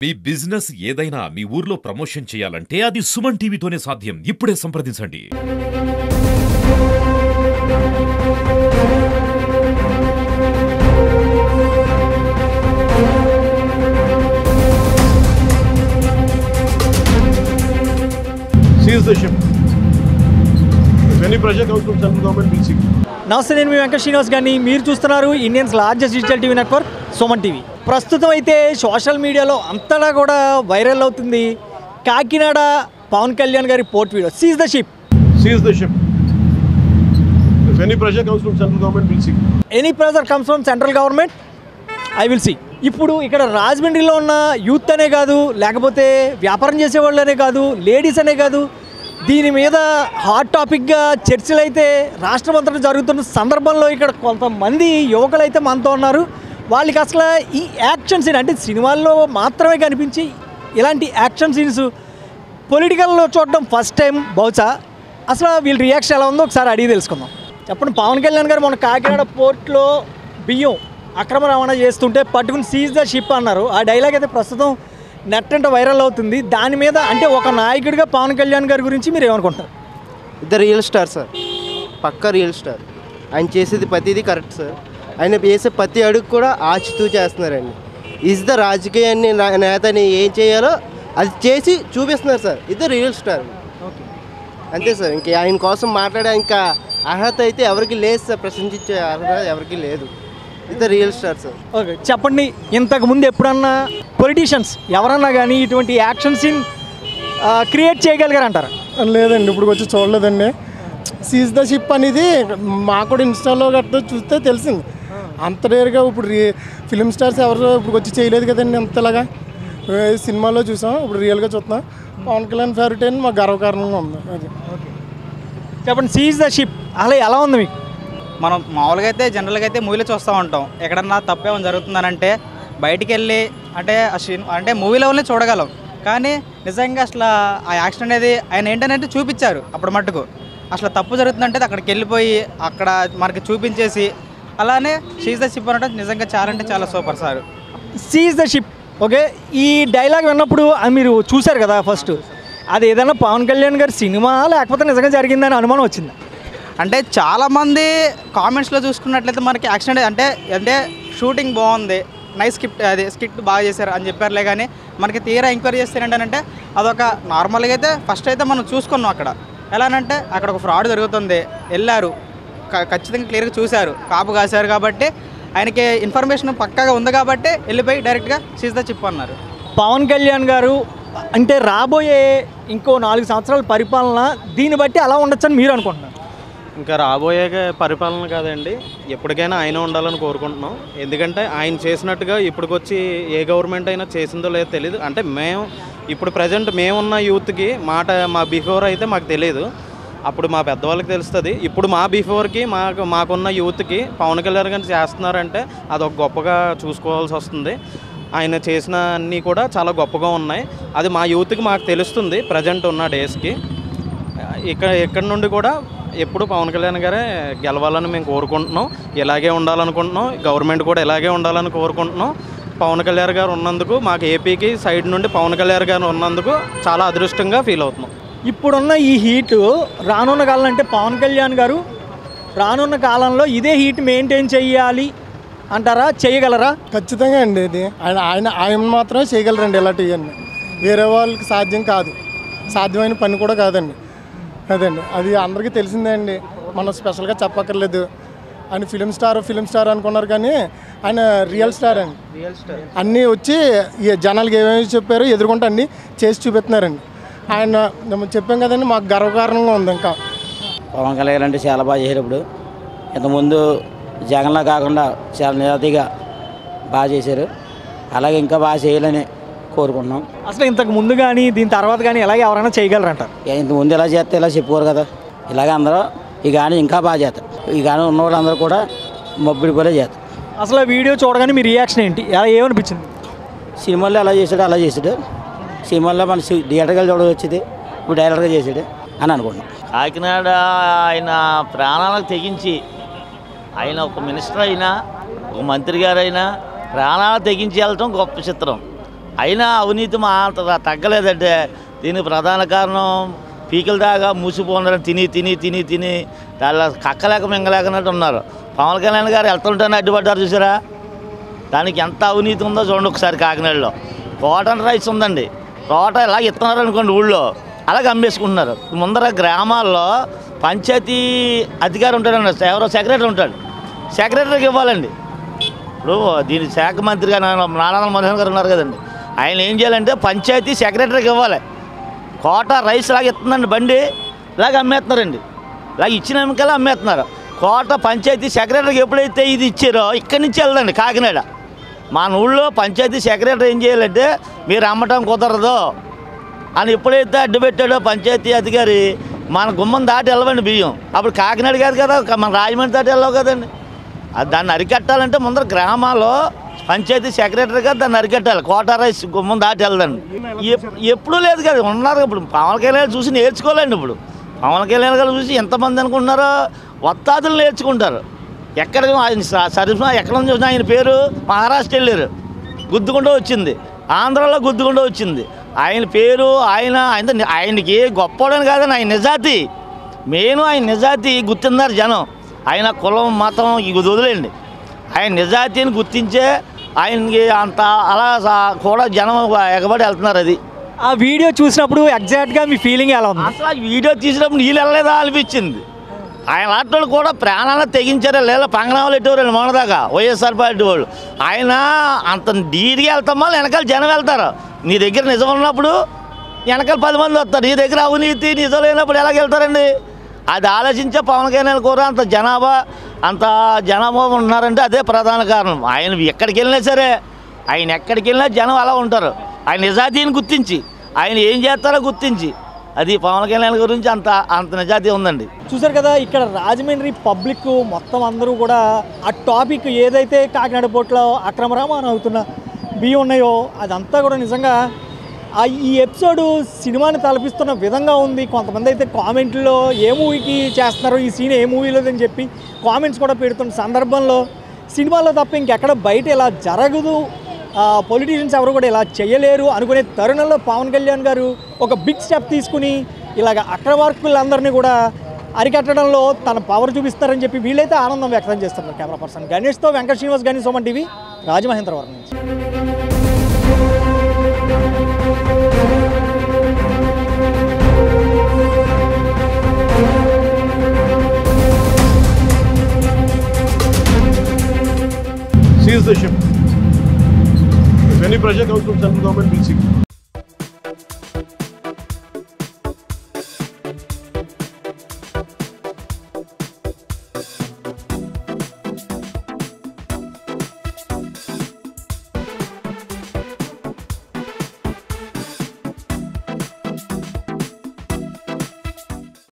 మీ business ఏదైనా మీ ఊర్లో promotion చేయాలంటే అది సుమన్ టీవీతోనే సాధ్యం. ఇప్పుడే సంప్రదించండి. Seize the ship. If any pressure comes from central government, we'll see. నమస్తే, నేను మీ వెంకట శ్రీనివాస్ గారిని. మీరు చూస్తున్నారు Indians largest digital TV network Suman TV. ప్రస్తుతం అయితే సోషల్ మీడియాలో అంతటా కూడా వైరల్ అవుతుంది కాకినాడ పవన్ కళ్యాణ్ గారి port video. Seize the ship. Seize the ship. If any pressure comes from central government, we'll see. Any pressure comes from central government, I will see. ఇప్పుడు ఇక్కడ రాజమండ్రిలో ఉన్న యూత్ అనే కాదు, లేకపోతే వ్యాపారం చేసేవాళ్ళు అనే కాదు, లేడీస్ అనే కాదు, దీని మీద హాట్ టాపిక్గా చర్చలు అయితే రాష్ట్రమంతటా జరుగుతున్న సందర్భంలో ఇక్కడ కొంతమంది యువకులు అయితే మనతో ఉన్నారు. వాళ్ళకి అసలు ఈ యాక్షన్ సీన్ అంటే సినిమాల్లో మాత్రమే కనిపించి ఇలాంటి యాక్షన్ సీన్స్ పొలిటికల్లో చూడడం ఫస్ట్ టైం బహుశా. అసలు వీళ్ళ రియాక్షన్ ఎలా ఉందో ఒకసారి అడిగి తెలుసుకుందాం. చెప్పండి, పవన్ కళ్యాణ్ గారు మొన్న కాకినాడ పోర్ట్లో బియ్యం అక్రమ రవాణా చేస్తుంటే పట్టుకుని సీజ్ ద షిప్ అన్నారు. ఆ డైలాగ్ అయితే ప్రస్తుతం నెట్ అంటే వైరల్ అవుతుంది. దాని మీద అంటే ఒక నాయకుడిగా పవన్ కళ్యాణ్ గారి గురించి మీరు ఏమనుకుంటారు? ఇద్దరు రియల్ స్టార్ సార్, పక్కా రియల్ స్టార్. ఆయన చేసేది ప్రతిదీ కరెక్ట్ సార్. ఆయన చేసే ప్రతి అడుగు కూడా ఆచితూ చేస్తున్నారండి. ఈజ్ ద రాజకీయాన్ని నేతని ఏం చేయాలో అది చేసి చూపిస్తున్నారు సార్. ఇద్దరు రియల్ స్టార్. అంతే సార్. ఇంక ఆయన కోసం మాట్లాడే ఇంకా అర్హత అయితే ఎవరికి లేదు సార్. ప్రశంసించే అర్హత ఎవరికి లేదు. ఇద్దరు రియల్ స్టార్ సార్. ఓకే, చెప్పండి, ఇంతకుముందు ఎప్పుడన్నా పొలిటీషియన్స్ ఎవరన్నా కానీ ఇటువంటి యాక్షన్ సీన్ క్రియేట్ చేయగలిగారంటారా? లేదండి, ఇప్పుడు వచ్చి చూడలేదండి. సీజ్ ద షిప్ అనేది మాకు కూడా ఇన్స్టాలో గట్రా చూస్తే తెలిసింది. అంత డేర్గా ఇప్పుడు ఫిలిం స్టార్స్ ఎవరు ఇప్పుడు వచ్చి చేయలేదు కదండి అంతలాగా. సినిమాలో చూసాం, ఇప్పుడు రియల్గా చూస్తున్నాం. పవన్ కళ్యాణ్ ఫేవరెట్ అని మాకు గర్వకారణంగా ఉంది. అది చెప్పండి, సీజ్ ద షిప్ అలా ఎలా ఉంది మీకు? మనం మామూలుగా అయితే జనరల్గా అయితే మూవీలో చూస్తూ ఉంటాం. ఎక్కడన్నా తప్పేమని జరుగుతుందనంటే బయటికి వెళ్ళి అంటే మూవీలో వాళ్ళని చూడగలం. కానీ నిజంగా అసలు ఆ యాక్షన్ అనేది ఆయన ఏంటంటే చూపించారు. అప్పుడు మట్టుకు అసలు తప్పు జరుగుతుందంటే అక్కడికి వెళ్ళిపోయి అక్కడ మనకి చూపించేసి అలానే సీజ్ ద షిప్ అంటే నిజంగా చాలా అంటే చాలా super sir. Seize the ship. Okay, ఈ డైలాగ్ విన్నప్పుడు అది మీరు చూశారు కదా ఫస్ట్, అది ఏదైనా పవన్ కళ్యాణ్ గారి సినిమా లేకపోతే నిజంగా జరిగిందని అనుమానం వచ్చింది? అంటే చాలామంది కామెంట్స్లో చూసుకున్నట్లయితే మనకి యాక్షన్ అంటే షూటింగ్ బాగుంది, నైస్ స్కిట్ బాగా చేశారు అని చెప్పారులే. కానీ మనకి తీరా ఎంక్వైరీ చేస్తే ఏంటంటే అదొక నార్మల్గా అయితే ఫస్ట్ అయితే మనం చూసుకున్నాం. అక్కడ ఎలానంటే అక్కడ ఒక ఫ్రాడ్ జరుగుతుంది, వెళ్ళారు, ఖచ్చితంగా క్లియర్గా చూశారు, కాపు కాశారు. కాబట్టి ఆయనకి ఇన్ఫర్మేషన్ పక్కాగా ఉంది కాబట్టి వెళ్ళిపోయి డైరెక్ట్గా సీజ్ ద షిప్ అన్నారు. పవన్ కళ్యాణ్ గారు అంటే రాబోయే ఇంకో 4 సంవత్సరాల పరిపాలన దీన్ని బట్టి అలా ఉండొచ్చని మీరు అనుకుంటున్నారు? ఇంకా రాబోయే పరిపాలన కాదండి, ఎప్పటికైనా ఆయన ఉండాలని కోరుకుంటున్నాం. ఎందుకంటే ఆయన చేసినట్టుగా ఇప్పటికొచ్చి ఏ గవర్నమెంట్ అయినా చేసిందో లేదో తెలియదు. అంటే మేము ఇప్పుడు ప్రజెంట్ మేమున్న యూత్కి మా బిఫోర్ అయితే మాకు తెలియదు, అప్పుడు మా పెద్దవాళ్ళకి తెలుస్తుంది. ఇప్పుడు మా బిఫోర్కి మాకున్న యూత్కి పవన్ కళ్యాణ్ గారు చేస్తున్నారంటే అదొక గొప్పగా చూసుకోవాల్సి వస్తుంది. ఆయన చేసిన అన్నీ కూడా చాలా గొప్పగా ఉన్నాయి. అది మా యూత్కి మాకు తెలుస్తుంది ప్రజెంట్ ఉన్న డేస్కి. ఇక్కడ నుండి కూడా ఎప్పుడు పవన్ కళ్యాణ్ గారే గెలవాలని మేము కోరుకుంటున్నాం. ఇలాగే ఉండాలనుకుంటున్నాం. గవర్నమెంట్ కూడా ఇలాగే ఉండాలని కోరుకుంటున్నాం. పవన్ కళ్యాణ్ గారు ఉన్నందుకు మాకు ఏపీకి సైడ్ నుండి పవన్ కళ్యాణ్ గారు ఉన్నందుకు చాలా అదృష్టంగా ఫీల్ అవుతున్నాం. ఇప్పుడున్న ఈ హీటు రానున్న కాలం అంటే పవన్ కళ్యాణ్ గారు రానున్న కాలంలో ఇదే హీట్ మెయింటైన్ చేయాలి అంటారా? చేయగలరా? ఖచ్చితంగా అండి. ఇది ఆయన మాత్రమే చేయగలరండి ఇలాంటివన్నీ. వేరే వాళ్ళకి సాధ్యం కాదు, సాధ్యమైన పని కూడా కాదండి. అదండి, అది అందరికీ తెలిసిందే అండి, మనం స్పెషల్గా చెప్పక్కర్లేదు. ఆయన ఫిలిం స్టార్ అనుకున్నారు కానీ ఆయన రియల్ స్టార్ అండి. అన్నీ వచ్చి జనాలకి ఏమేమి చెప్పారో ఎదుర్కొంటే అన్నీ చేసి చూపిస్తున్నారండి. ఆయన చెప్పాం కదండి, మాకు గర్వకారణంగా ఉంది. ఇంకా పవన్ కళ్యాణ్ అంటే చాలా బాగా చేశారు. ఇప్పుడు ఇంతకుముందు జగన్లా కాకుండా చాలా నిజాయితీగా బాగా చేశారు. అలాగే ఇంకా బాగా చేయాలని కోరుకుంటున్నాం. అసలు ఇంతకు ముందు కానీ దీని తర్వాత కానీ ఎలాగ ఎవరైనా చేయగలరంటారు? ఇంతకుముందు ఎలా చేస్తే ఇలా చెప్పుకోరు కదా. ఇలాగే అందరూ ఈ గాని ఇంకా బాగా చేస్తారు. ఈ గాని ఉన్న వాళ్ళందరూ కూడా మబ్బుడి కూడా చేస్తారు. అసలు వీడియో చూడగానే మీ రియాక్షన్ ఏంటి? ఏమనిపించింది? సినిమాల్లో ఎలా చేశాడు అలా చేశాడు. సినిమాల్లో మన థియేటర్గా చూడవచ్చు వచ్చింది, ఇప్పుడు డైరెక్ట్గా చేశాడు అని అనుకుంటున్నాం. కాకినాడ ఆయన ప్రాణాలకు తెగించి ఆయన ఒక మినిస్టర్ అయినా ఒక మంత్రి గారైనా ప్రాణాలు తెగించి వెళ్ళటం గొప్ప చిత్రం. అయినా అవినీతి మాత్రం తగ్గలేదంటే దీనికి ప్రధాన కారణం పీకల దాకా మూసిపోండడం తిని దానిలో కక్కలేక మింగలేకన్నట్టు ఉన్నారు. పవన్ కళ్యాణ్ గారు వెళ్తుంటేనే అడ్డుపడ్డారు చూసారా. దానికి ఎంత అవినీతి ఉందో చూడండి ఒకసారి. కాకినాడలో కాటన్ రైస్ ఉందండి, తోట ఇలా ఇస్తున్నారు అనుకోండి, ఊళ్ళో అలాగే అమ్మేసుకుంటున్నారు. ముందర గ్రామాల్లో పంచాయతీ అధికారి ఉంటాడండి, ఎవరో సెక్రటరీ ఉంటాడు, సెక్రటరీకి ఇవ్వాలండి. ఇప్పుడు దీని శాఖ మంత్రిగా నారాయణ మోహన్ గారు ఉన్నారు కదండి, ఆయన ఏం చేయాలంటే పంచాయతీ సెక్రటరీకి ఇవ్వాలి. కోట రైస్ లాగా ఇస్తుందండి, బండి ఇలాగ అమ్మేస్తున్నారండి, ఇలాగ ఇచ్చిన ఎమ్మికలు అమ్మేస్తున్నారు. కోట పంచాయతీ సెక్రటరీకి ఎప్పుడైతే ఇది ఇచ్చారో ఇక్కడి నుంచి వెళ్దండి కాకినాడ. మన ఊళ్ళో పంచాయతీ సెక్రటరీ ఏం చేయాలంటే మీరు అమ్మటం కుదరదు అని ఎప్పుడైతే అడ్డు పెట్టాడో పంచాయతీ అధికారి, మన గుమ్మం దాటి వెళ్ళవండి బియ్యం. అప్పుడు కాకినాడ కాదు కదా, మన రాజమండ్రి దాటి వెళ్ళవు కదండి. దాన్ని అరికట్టాలంటే ముందర గ్రామాల్లో పంచాయతీ సెక్రటరీగా దాన్ని అరికట్టాలి. కోటా రైస్ గుమ్మం దాటి వెళ్ళదండి. ఎప్పుడూ లేదు కదా, ఉన్నారు. ఇప్పుడు పవన్ కళ్యాణ్ చూసి నేర్చుకోలేండి. ఇప్పుడు పవన్ కళ్యాణ్ గారు చూసి ఎంతమంది అనుకుంటున్నారో వత్తాదులు నేర్చుకుంటారు. ఎక్కడ ఆయన సరిఫా ఎక్కడ చూసినా ఆయన పేరు మహారాష్ట్ర వెళ్ళారు, గుద్దుకుంటూ వచ్చింది. ఆంధ్రాలో గుద్దుకుంటూ వచ్చింది ఆయన పేరు. ఆయనకి గొప్పవాడని కాదని ఆయన నిజాతి, మెయిన్ ఆయన నిజాతి గుర్తిన్నారు జనం. ఆయన కులం మతం ఇది వదిలేండి, ఆయన నిజాతిని గుర్తించే ఆయనకి అంత అలా కూడా జనం ఎగబడి వెళ్తున్నారు. అది ఆ వీడియో చూసినప్పుడు ఎగ్జాక్ట్గా మీ ఫీలింగ్ ఎలా ఉంది? అసలు ఆ వీడియో తీసినప్పుడు నీళ్ళు వెళ్ళలేదా అనిపించింది. ఆయన ఆటోళ్ళు కూడా ప్రాణాలను తెగించారా లేదా, పంగనామాలు ఎట్టేవారు మొన్నదాకా వైఎస్ఆర్ పార్టీ వాళ్ళు. ఆయన అంత డీర్గా వెళ్తామో వెనకాల జనం వెళ్తారు. నీ దగ్గర నిజం ఉన్నప్పుడు వెనకాల 10 మంది వస్తారు, నీ దగ్గర అవినీతి నిజం లేనప్పుడు ఎలాగ వెళ్తారండి? అది ఆలోచించే పవన్ కళ్యాణ్ కూడా అంత జనాభా ఉన్నారంటే అదే ప్రధాన కారణం. ఆయన ఎక్కడికి వెళ్ళినా సరే, ఆయన ఎక్కడికి వెళ్ళినా జనం అలా ఉంటారు. ఆయన నిజాతీని గుర్తించి ఆయన ఏం చేస్తారో గుర్తించి, అది పవన్ కళ్యాణ్ గురించి అంత నిజాతీ ఉందండి. చూసారు కదా, ఇక్కడ రాజమండ్రి పబ్లిక్ మొత్తం అందరూ కూడా ఆ టాపిక్ ఏదైతే కాకినాడ పోర్టులో అక్రమ రవాణా అవుతున్న బియ్యం ఉన్నాయో అదంతా కూడా నిజంగా ఈ ఎపిసోడ్ సినిమాని తలపిస్తున్న విధంగా ఉంది. కొంతమంది అయితే కామెంట్లో ఏ మూవీకి చేస్తున్నారో ఈ సీన్ ఏ మూవీలోదని చెప్పి కామెంట్స్ కూడా పెడుతున్న సందర్భంలో సినిమాలో తప్ప ఇంకెక్కడ బయట ఇలా జరగదు, పొలిటీషియన్స్ ఎవరు కూడా ఇలా చేయలేరు అనుకునే తరుణంలో పవన్ కళ్యాణ్ గారు ఒక బిగ్ స్టెప్ తీసుకుని ఇలాగ అక్రమార్కులందరినీ కూడా అరికట్టడంలో తన పవర్ చూపిస్తారని చెప్పి వీళ్ళైతే ఆనందం వ్యక్తం చేస్తున్నారు. కెమెరా పర్సన్ గణేష్తో వెంకట శ్రీనివాస్, గణేష్ సుమన్ టీవీ, రాజమహేంద్రవరం నుంచి. Seize the ship. If any pressure comes